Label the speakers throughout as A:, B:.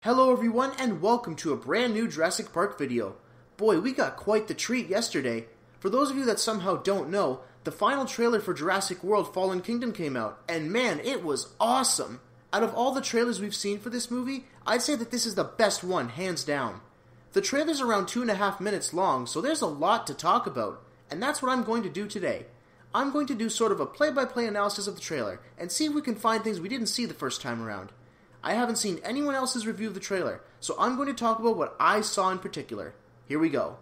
A: Hello everyone and welcome to a brand new Jurassic Park video. Boy, we got quite the treat yesterday. For those of you that somehow don't know, the final trailer for Jurassic World Fallen Kingdom came out, and man, it was awesome! Out of all the trailers we've seen for this movie, I'd say that this is the best one, hands down. The trailer's around 2.5 minutes long, so there's a lot to talk about, and that's what I'm going to do today. I'm going to do sort of a play-by-play analysis of the trailer, and see if we can find things we didn't see the first time around. I haven't seen anyone else's review of the trailer, so I'm going to talk about what I saw in particular. Here we go.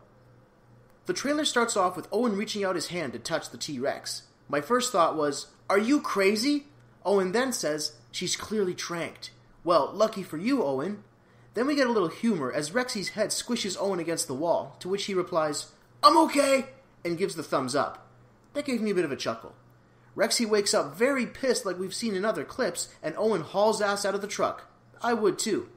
A: The trailer starts off with Owen reaching out his hand to touch the T-Rex. My first thought was, are you crazy? Owen then says, she's clearly tranked. Well, lucky for you, Owen. Then we get a little humor as Rexy's head squishes Owen against the wall, to which he replies, I'm okay, and gives the thumbs up. That gave me a bit of a chuckle. Rexy wakes up very pissed like we've seen in other clips, and Owen hauls ass out of the truck. I would too.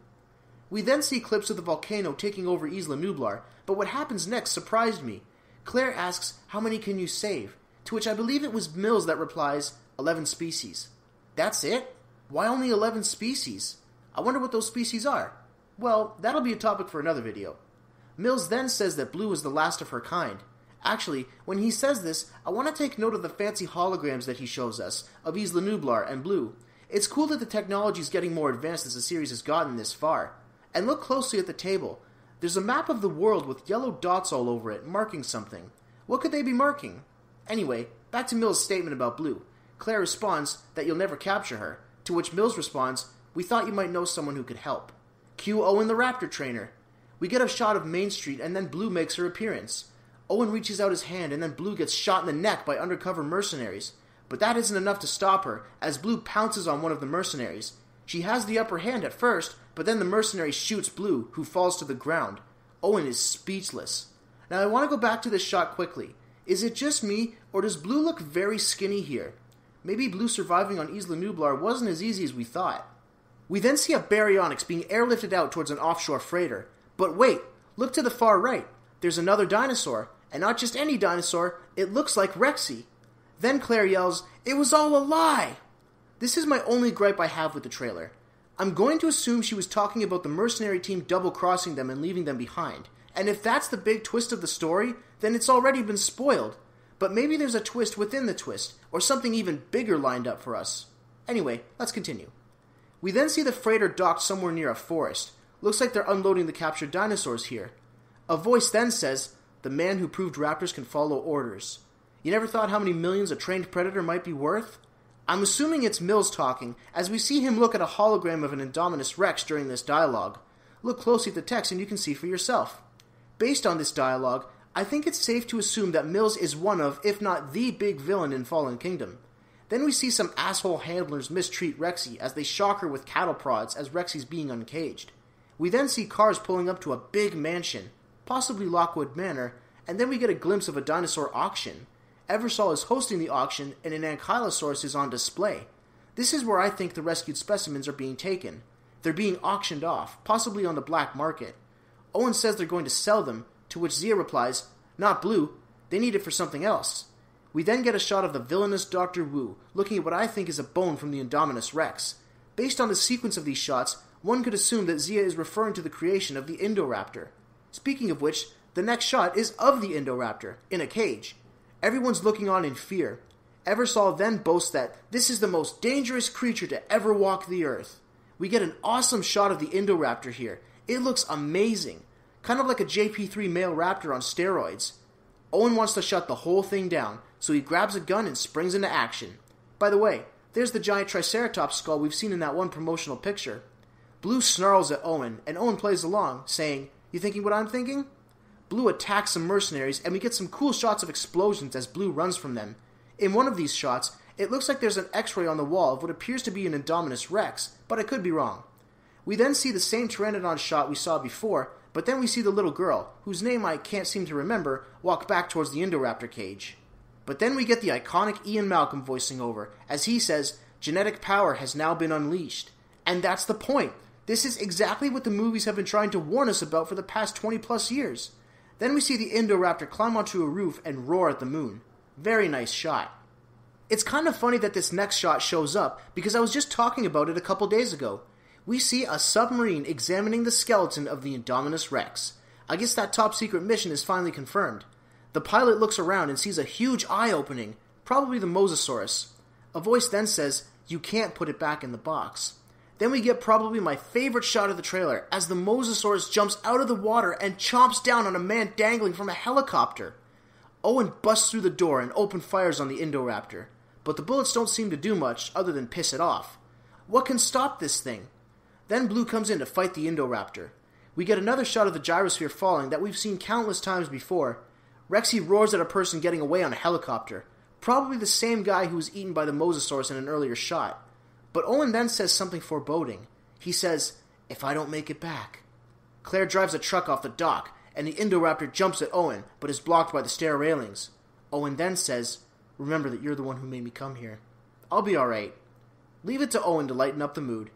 A: We then see clips of the volcano taking over Isla Nublar, but what happens next surprised me. Claire asks, how many can you save? To which I believe it was Mills that replies, 11 species. That's it? Why only 11 species? I wonder what those species are. Well, that'll be a topic for another video. Mills then says that Blue is the last of her kind. Actually, when he says this, I want to take note of the fancy holograms that he shows us, of Isla Nublar and Blue. It's cool that the technology is getting more advanced as the series has gotten this far. And look closely at the table. There's a map of the world with yellow dots all over it, marking something. What could they be marking? Anyway, back to Mills' statement about Blue. Claire responds that you'll never capture her, to which Mills responds, we thought you might know someone who could help. Cue Owen the Raptor trainer. We get a shot of Main Street and then Blue makes her appearance. Owen reaches out his hand and then Blue gets shot in the neck by undercover mercenaries. But that isn't enough to stop her, as Blue pounces on one of the mercenaries. She has the upper hand at first, but then the mercenary shoots Blue, who falls to the ground. Owen is speechless. Now I want to go back to this shot quickly. Is it just me, or does Blue look very skinny here? Maybe Blue surviving on Isla Nublar wasn't as easy as we thought. We then see a baryonyx being airlifted out towards an offshore freighter. But wait, look to the far right. There's another dinosaur. And not just any dinosaur, it looks like Rexy. Then Claire yells, it was all a lie! This is my only gripe I have with the trailer. I'm going to assume she was talking about the mercenary team double-crossing them and leaving them behind. And if that's the big twist of the story, then it's already been spoiled. But maybe there's a twist within the twist, or something even bigger lined up for us. Anyway, let's continue. We then see the freighter docked somewhere near a forest. Looks like they're unloading the captured dinosaurs here. A voice then says, the man who proved raptors can follow orders. You never thought how many millions a trained predator might be worth? I'm assuming it's Mills talking, as we see him look at a hologram of an Indominus Rex during this dialogue. Look closely at the text and you can see for yourself. Based on this dialogue, I think it's safe to assume that Mills is one of, if not the big villain in Fallen Kingdom. Then we see some asshole handlers mistreat Rexy as they shock her with cattle prods as Rexy's being uncaged. We then see cars pulling up to a big mansion, possibly Lockwood Manor, and then we get a glimpse of a dinosaur auction. Eversol is hosting the auction, and an Ankylosaurus is on display. This is where I think the rescued specimens are being taken. They're being auctioned off, possibly on the black market. Owen says they're going to sell them, to which Zia replies, not Blue, they need it for something else. We then get a shot of the villainous Dr. Wu, looking at what I think is a bone from the Indominus Rex. Based on the sequence of these shots, one could assume that Zia is referring to the creation of the Indoraptor. Speaking of which, the next shot is of the Indoraptor, in a cage. Everyone's looking on in fear. Eversol then boasts that this is the most dangerous creature to ever walk the earth. We get an awesome shot of the Indoraptor here. It looks amazing. Kind of like a JP3 male raptor on steroids. Owen wants to shut the whole thing down, so he grabs a gun and springs into action. By the way, there's the giant Triceratops skull we've seen in that one promotional picture. Blue snarls at Owen, and Owen plays along, saying, you thinking what I'm thinking? Blue attacks some mercenaries, and we get some cool shots of explosions as Blue runs from them. In one of these shots, it looks like there's an x-ray on the wall of what appears to be an Indominus Rex, but I could be wrong. We then see the same Pteranodon shot we saw before, but then we see the little girl, whose name I can't seem to remember, walk back towards the Indoraptor cage. But then we get the iconic Ian Malcolm voicing over, as he says, genetic power has now been unleashed. And that's the point. This is exactly what the movies have been trying to warn us about for the past 20 plus years. Then we see the Indoraptor climb onto a roof and roar at the moon. Very nice shot. It's kind of funny that this next shot shows up, because I was just talking about it a couple days ago. we see a submarine examining the skeleton of the Indominus Rex. I guess that top secret mission is finally confirmed. The pilot looks around and sees a huge eye opening, probably the Mosasaurus. A voice then says, "You can't put it back in the box." Then we get probably my favorite shot of the trailer, as the Mosasaurus jumps out of the water and chomps down on a man dangling from a helicopter. Owen busts through the door and open fires on the Indoraptor, but the bullets don't seem to do much other than piss it off. What can stop this thing? Then Blue comes in to fight the Indoraptor. We get another shot of the gyrosphere falling that we've seen countless times before. Rexy roars at a person getting away on a helicopter, probably the same guy who was eaten by the Mosasaurus in an earlier shot. But Owen then says something foreboding. He says, "If I don't make it back." Claire drives a truck off the dock, and the Indoraptor jumps at Owen, but is blocked by the stair railings. Owen then says, "Remember that you're the one who made me come here. I'll be alright." Leave it to Owen to lighten up the mood.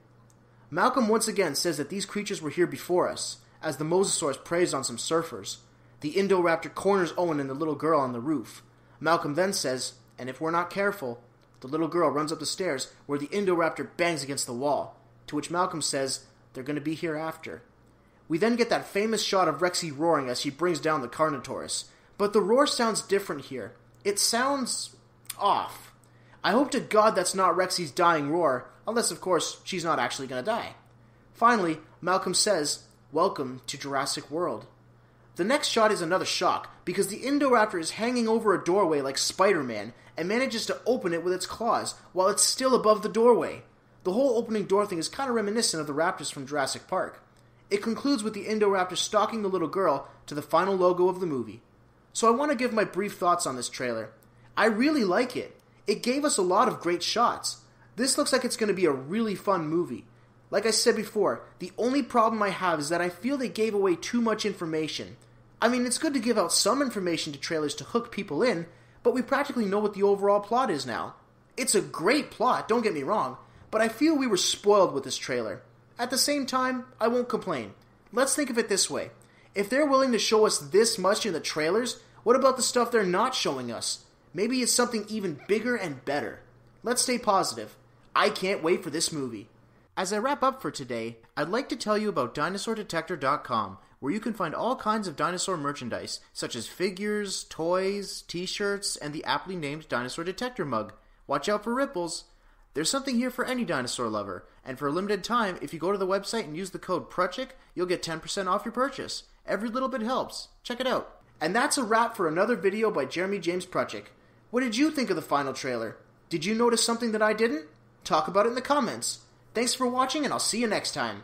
A: Malcolm once again says that these creatures were here before us, as the Mosasaurus preys on some surfers. The Indoraptor corners Owen and the little girl on the roof. Malcolm then says, "And if we're not careful," the little girl runs up the stairs where the Indoraptor bangs against the wall, to which Malcolm says, "They're going to be here after." We then get that famous shot of Rexy roaring as she brings down the Carnotaurus, but the roar sounds different here. It sounds off. I hope to God that's not Rexy's dying roar, unless of course she's not actually going to die. Finally, Malcolm says, "Welcome to Jurassic World." The next shot is another shock, because the Indoraptor is hanging over a doorway like Spider-Man, and manages to open it with its claws, while it's still above the doorway. The whole opening door thing is kind of reminiscent of the raptors from Jurassic Park. It concludes with the Indoraptor stalking the little girl to the final logo of the movie. So I want to give my brief thoughts on this trailer. I really like it. It gave us a lot of great shots. This looks like it's going to be a really fun movie. Like I said before, the only problem I have is that I feel they gave away too much information. I mean, it's good to give out some information to trailers to hook people in, but we practically know what the overall plot is now. It's a great plot, don't get me wrong, but I feel we were spoiled with this trailer. At the same time, I won't complain. Let's think of it this way. If they're willing to show us this much in the trailers, what about the stuff they're not showing us? Maybe it's something even bigger and better. Let's stay positive. I can't wait for this movie. As I wrap up for today, I'd like to tell you about DinosaurDetector.com, where you can find all kinds of dinosaur merchandise, such as figures, toys, t-shirts, and the aptly named Dinosaur Detector mug. Watch out for ripples. There's something here for any dinosaur lover, and for a limited time, if you go to the website and use the code Prutchick, you'll get 10% off your purchase. Every little bit helps. Check it out. And that's a wrap for another video by Jeremy James Prutchick. What did you think of the final trailer? Did you notice something that I didn't? Talk about it in the comments. Thanks for watching, and I'll see you next time.